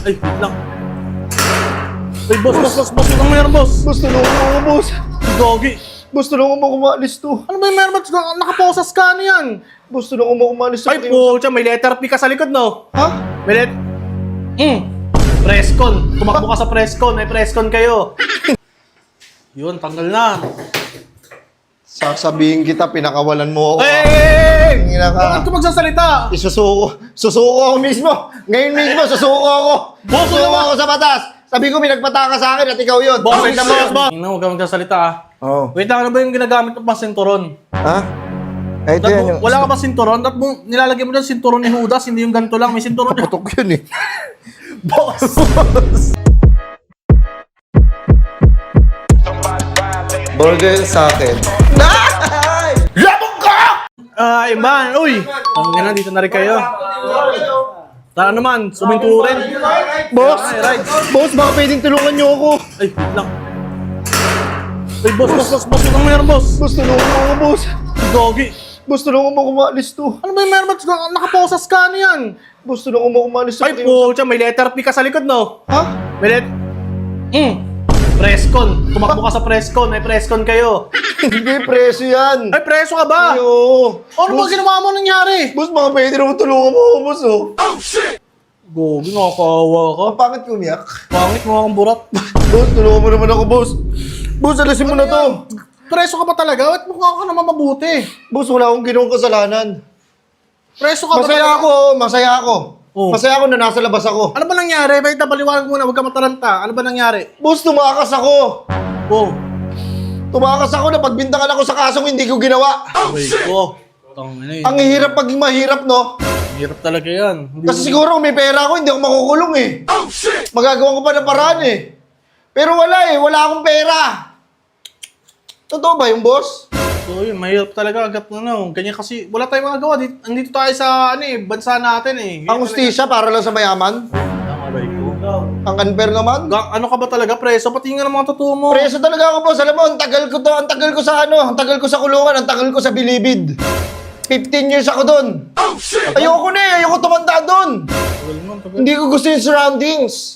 Ay, wait lang. Ay, boss. Anong meron, boss? Boss, tulungan mo ako, boss. Gogi. Boss, tulungan mo ako maalis to. Ano ba yung meron, boss? Nakaposas ka, ano yan? Boss, tulungan mo ako maalis to. Ay, pucha, may letter P ka sa likod, no? Ha? May letter... Presscon. Tumakbo ka sa Presscon. May Presscon kayo. Yun, tanggal na. Sasabihin kita, pinakawalan mo ako. Hey! Tingnan ka. Bakit ka magsasalita? Susuko ako mismo. Ngayon mismo, susuko ako. Boss, Susuko ano ako sa batas. Sabi ko, pinagpataka sa akin at ikaw yun. Boss, Tawid na mo yun. boss. Huwag ka magsasalita, ah. Oo. Wait lang, ano ba yung ginagamit mo pang sinturon? Ha? Ay, ito yan yung... Wala ka ba sinturon? Dapat mo, nilalagay mo dyan sinturon ni Judas, hindi yung ganito lang. May sinturon niya. Putok yun eh. Boss! Burger sa akin. Labog ka! Ay, man! Uy! Tangin na, dito na rin kayo. Tara naman, suminturin. Boss! Ay, right. Boss, baka pwedeng tulungan niyo ako. Ay, wait lang. Ay, boss. Anong meron, boss? Boss, tulungan mo ako, boss. Gogi. Boss, tulungan mo ako maalis to. Ano ba yung meron, boss? Nakaposas ka, ano yan? Boss, tulungan mo ako maalis to. Ay, pucha, may letter P ka sa likod, no? Ha? May letter... Presscon. Tumakbo ka sa Presscon. May Presscon kayo. Hindi, preso yan. Ay, preso ka ba? Oo. Ano ba ginawa mo nangyari? Boss, baka pwede naman tulungan mo ako, boss, oh. Gogi, nakakawa ka. Ang pangit ko umiyak. Pangit mo akong burat. Boss, tulungan mo naman ako, boss. Boss, alisin mo na to. Preso ka ba talaga? Ba't mukha ka naman mabuti? Boss, wala akong ginawang kasalanan. Preso ka ba Masaya talaga? ako, masaya ako. Oh. Masaya ako na nasa labas ako. Ano ba nangyari? Bakit napaliwanag muna? Huwag ka mataranta. Ano ba nangyari? Boss, tumakas ako. Oh. Tumakas ako na pagbintangan ako sa kasong hindi ko ginawa. Wait ko. Tangina eh. Ang hirap paging mahirap, no? Hirap talaga yan. Hindi Kasi siguro kung may pera ako, hindi ako makukulong eh. Magagawa ko pa ng paraan eh. Pero wala eh, wala akong pera. Totoo ba yung boss? So yun, mahirap talaga agad na no. Ganyan kasi, wala tayong magagawa. Andito tayo sa, bansa natin eh. Ang ustisya para lang sa mayaman? Ang aray ko. Ang unfair naman? Ano ka ba talaga, preso? Pati nga ng mga totoo mo. Preso talaga ako, boss. Alam mo, ang tagal ko to, ang tagal ko sa ano, ang tagal ko sa kulungan, ang tagal ko sa bilibid. 15 years ako doon. Ayoko na eh, ayoko tumanda doon. Tagal mo, tagal. Hindi ko gusto yung surroundings.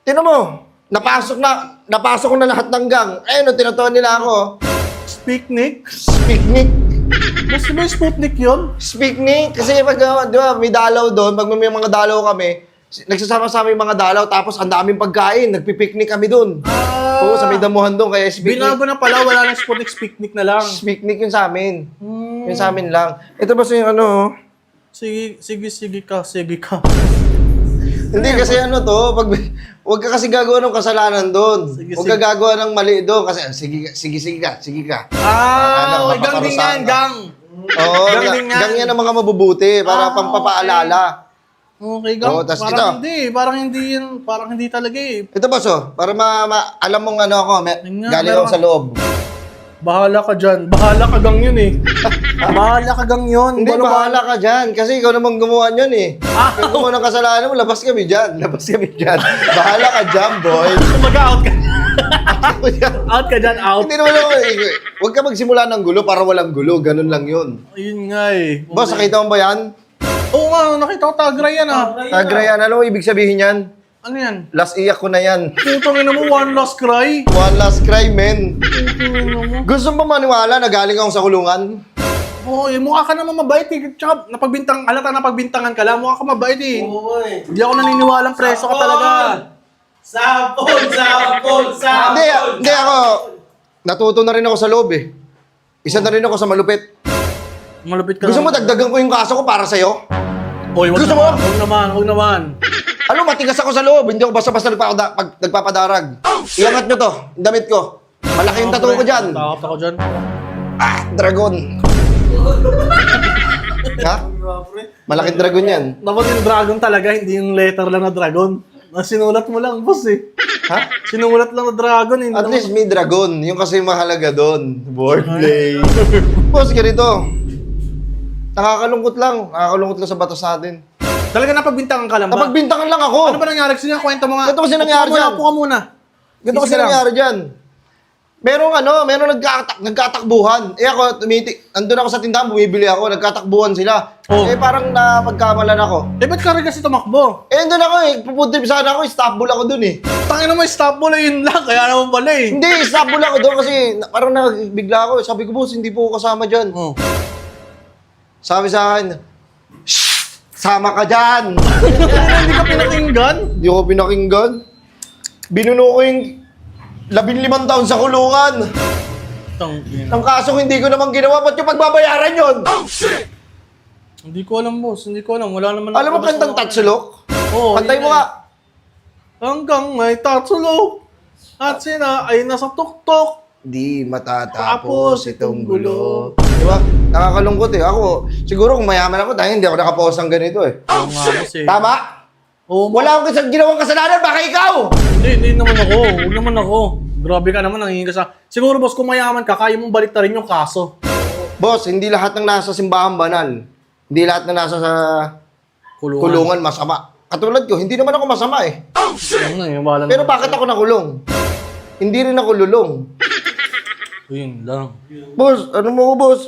Tingnan mo, napasok ko na lahat ng gang. Ayun, tinatuan nila ako. Spiknik? Picnic. Mas ba yung Sputnik yun? Picnic. Kasi pag, di ba, may dalaw doon, pag may mga dalaw kami, nagsasama-sama yung mga dalaw, tapos ang daming pagkain, nagpipiknik kami doon. Oo, sa may damuhan doon, kaya picnic. Binago na pala, wala nang Sputnik, Spiknik na lang. Picnic yun sa amin. Yun sa amin lang. Ito ba yung ano? Sige ka. Hindi kasi ano to, pag wag ka kasi gagawa ng kasalanan doon. Sige, Huwag sige. ka gagawa ng mali doon kasi sige ka. Ah, Ano, gang din mapaparusahan yan, ka. gang. Oo, Gang din yan. gang yan ang mga mabubuti para pampapaalala. Okay, gang. Oo, tas Parang hindi talaga eh. Ito ba so, para alam mong ano ako, Yun nga, galing ako meron. sa loob. Bahala ka dyan. Bahala ka gang yun eh. Bahala ka gang yun. Hindi, Ano ba- bahala ka dyan. Kasi ikaw namang gumawa niyan eh. Kung gumawa ng kasalanan mo, labas kami dyan. Bahala ka dyan, boy. Mag-out ka. Out ka dyan, out. Hindi naman ako, huwag ka magsimula ng gulo para walang gulo. Ganun lang yun. Ayun nga eh. Boss, nakita mo ba yan? Oo nga, nakita ko tagay yan ah. Tagrayan, ano ibig sabihin yan? Ano yan? Last iyak ko na yan. Putang ina mo, one last cry. One last cry, men. Putang ina mo. Gusto mo maniwala na galing akong sa kulungan? Oo, eh, mukha ka naman mabait eh. Tsaka, halata napagbintangan ka lang, mukha ka mabait eh. Oo eh. Hindi ako naniniwalang preso ka talaga. Sapon! Hindi ako. Natuto na rin ako sa loob eh. Isa na rin ako sa malupit. Malupit ka Gusto mo naman. dagdagan ko yung kaso ko para sa'yo? Oy, wag Gusto naman, mo? Wag naman. Ano, matigas ako sa loob. Hindi ako basta-basta nagpapadarag. Iangat nyo to, yung damit ko. Malaki yung tattoo ko dyan. Takot ako dyan. Ah, dragon. Ha? Malaking dragon yan. Dapat yung dragon talaga, hindi yung letter lang na dragon. Sinulat mo lang, boss eh. Ha? Sinulat lang na dragon eh. At least may dragon. Yung kasi mahalaga doon. Wordplay. Boss, ganito. Nakakalungkot lang sa batas natin. Talaga napagbintangan ka lang ba? Napagbintangan lang ako. Ano ba nangyari? Sige, kwento mo nga. Ganito kasi nangyari dyan. Upo ka muna. Ganito kasi Easy lang. nangyari dyan. Merong nagkatakbuhan. Eh ako, andun ako sa tindahan, bumibili ako, nagkatakbuhan sila. Oh. Eh, parang napagkamalan ako. Eh, ba't ka rin kasi tumakbo? Eh, doon ako eh. Pupuntrip sana ako. Istanbul ako doon eh. Tangin naman, stop mo lang yun lang. Kaya naman pala eh. Hindi, Istanbul ako doon kasi parang nabigla ako. Sabi ko, boss, hindi po ako kasama dyan. Oh. Sabi sa akin, shh! Sama ka dyan! Hindi ka pinakinggan? Hindi ako pinakinggan. Binuno ko yung 15 taon sa kulungan. Tangin. Ang kasong hindi ko naman ginawa, ba't yung pagbabayaran yun? Hindi ko alam, boss. Hindi ko alam. Wala naman Alam mo kantang Tatsulok? Oo. Kantay mo yun eh. nga. Hanggang may tatsulok at sila ay nasa tuktok. Di Tapos matatapos itong gulo. Di ba? Nakakalungkot eh. Ako, siguro kung mayaman ako, dahil hindi ako nakapost ng ganito eh. Oo nga, boss eh. Tama? Oo, Wala akong ginawang kasalanan, baka ikaw! Hindi naman ako. Huwag naman ako. Grabe ka naman, nangingin ka sa... Siguro, boss, kung mayaman ka, kaya mong balik rin yung kaso. Boss, hindi lahat ng nasa simbahan banal. Hindi lahat ng nasa sa kulungan masama. Katulad ko, hindi naman ako masama eh. Ano yun, wala Pero naman. bakit ako nakulong? Hindi rin ako lulong. Yun lang. Boss, ano mo ko, boss?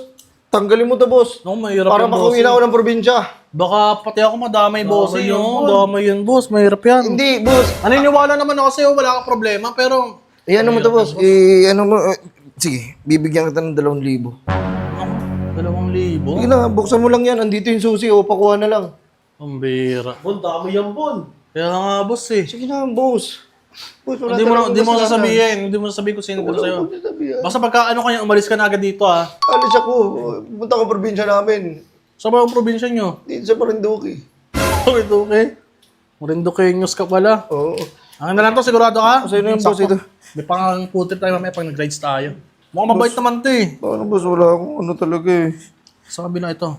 Tanggalin mo to, boss. Ako, mahirap Para yan, boss. makauwi na ako ng probinsya. Baka pati ako madamay, boss. Damay yun, boss. Mahirap yan. Hindi, boss. Naniniwala naman ako sa'yo, wala kang problema, pero... Ano mo to, boss? Ano mo? Sige, bibigyan kita ng 2,000. Ako, 2,000? Sige na, buksan mo lang yan. Andito yung susi, o pakuha na lang. Ang bira. Bon, dami yan, Bon. Kaya nga, boss eh. Sige na, boss. Boss, wala Hindi mo talagang kasalanan. sasabihin. Hindi mo sasabihin kung sino ko Wala sa'yo. akong sasabihin. Basta pagka ano kanya, umalis ka na agad dito ah. Alis ako. Punta ko probinsya namin. Sa ba ang probinsya nyo? Dito sa Marinduque. Okay. Marinduqueños ka pala. Oo. Ang na lang to, sigurado ka? Sa'yo na yung boss ito. May pang putir tayo mamaya pag nag-rides tayo. Mukhang mabait naman to eh. Ano, boss? Wala akong ano talaga eh. Sa kabila ito.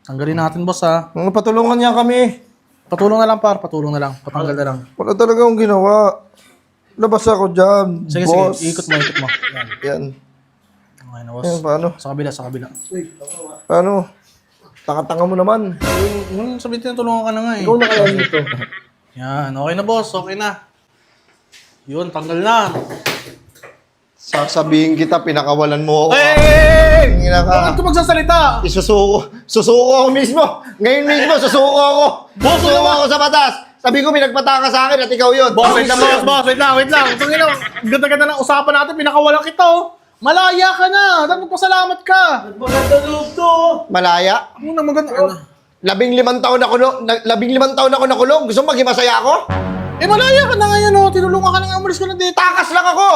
Tanggalin natin, boss ha. Mga patulungan niya kami. Patulong na lang, par. Patulong na lang. Patanggal na lang. Wala talaga akong ginawa. Labas ako dyan, Sige, boss. sige. Ikot mo. Yan. Yan. Okay na, boss. Yan, paano? Sa kabila. Paano? Tanga-tanga mo naman. Yung sabihin tinutulungan ka na nga eh. Ikaw na kaya dito. Yan. Okay na, boss. Okay na. Yun, tanggal na. Sasabihin kita, pinakawalan mo ako. Hey! Tingin ka. Bakit ka magsasalita? Susuko ako mismo. Ngayon mismo, susuko ako. Boss, Susuko ano ba? ako sa batas. Sabi ko, pinagpataka sa akin at ikaw yun. Boss, wait lang. Wait lang. Tungin na, ganda-ganda ng usapan natin. Pinakawalan kita, oh. Malaya ka na. Dapat pasalamat ka. Maganda loob to. Malaya. Ano na maganda? Ano? 15 taon ako, 15 taon ako nakulong. Gusto mo maging masaya ako? Eh, malaya ka na ngayon, oh. Tinulungan ka na nga. Umalis ka na dito. Takas lang ako!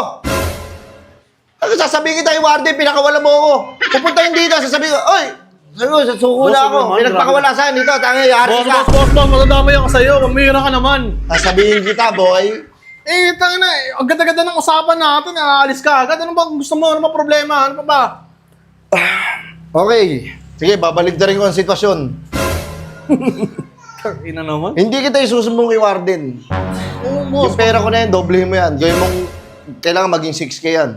Ano sasabihin kita, Warden, pinakawalan mo ako. Pupunta yun dito, sasabihin ko, oy! Sabi ko, susuko Boss, na wag ako. naman, Pinagpakawala sa'yo dito, tangi, yari ka. Boss, matadamay ako sa'yo. Mamira ka naman. Sasabihin kita, boy. Eh, tangin na. Ang ganda-ganda ng usapan natin. Aalis ka agad. Ano ba gusto mo? Ano ba problema? Ano pa ba? Okay. Sige, babalik na rin ko ang sitwasyon. Ina naman. Hindi kita isusumbong kay Warden. Oo, boss. Yung pera ko na yan, doblehin mo yan. Gawin mong, kailangan maging 6K yan.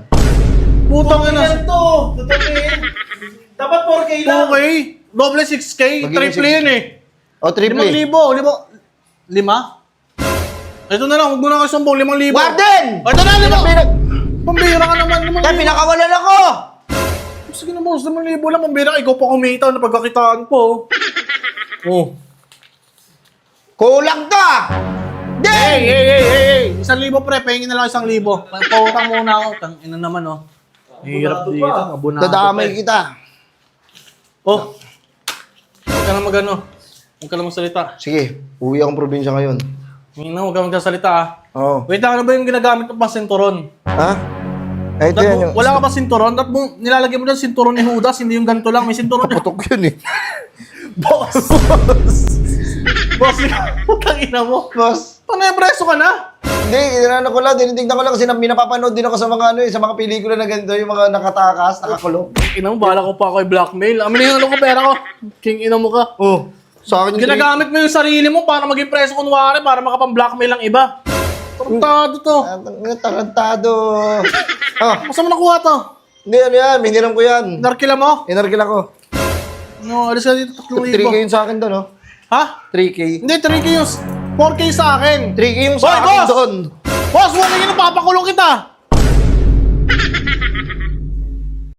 Putang ina. Yan to. Tutukin. Dapat 4K lang. Okay. Doble 6K. Magiging Triple 6K. yun eh. O, triple. 5,000. 5? Ito na lang. Huwag mo na kayo sumbong. 5,000. Warden! Ito na, Pambira ka naman. Kaya pinakawalan ako! Sige na, boss. 5,000 lang. Pambira. Ikaw pa kumita na pagkakitaan po. Oh. Kulang ka! Hey! 1,000 pre. Pahingin na lang 1,000. Pautang muna ako. Tang ina naman, oh. Hirap dito. Abunado Dadamay pa eh. kita. Oh. Huwag ka na magano. Huwag ka na magsalita. Sige, uwi akong probinsya ngayon. Huwag ka magsasalita ah. Oo. Wait lang, ano ba yung ginagamit mo pang sinturon? Ha? Ay, ito yan yung... Wala ka ba sinturon? Dapat mo nilalagay mo dyan sinturon ni Judas, hindi yung ganito lang. May sinturon yun. Putok yun eh. Boss! Boss, putang ina mo. Boss. Paano yung preso ka na? Hindi, inano ko lang, tinitignan ko lang kasi minapapanood din ako sa mga ano eh, sa mga pelikula na ganito, yung mga nakatakas, nakakulong. Ina mo, bahala ko pa ako i-blackmail. Aminin ano ko pera ko. King ina mo ka. Oh, sa akin yung... Ginagamit mo yung sarili mo para maging preso kunwari, para makapang-blackmail ang iba. Tarantado to. Tarantado. Oh, Masa mo nakuha to? hindi, ano yan, hiniram ko yan. Narkila mo? Inarkil ako. No, alis ka dito 3K 3,000. yun sa akin doon, oh. Ha? 3K. Hindi, 3K yung 4K sa akin. 3K yung Hoy, sa akin boss! doon. Boss, wala yung napapakulong kita.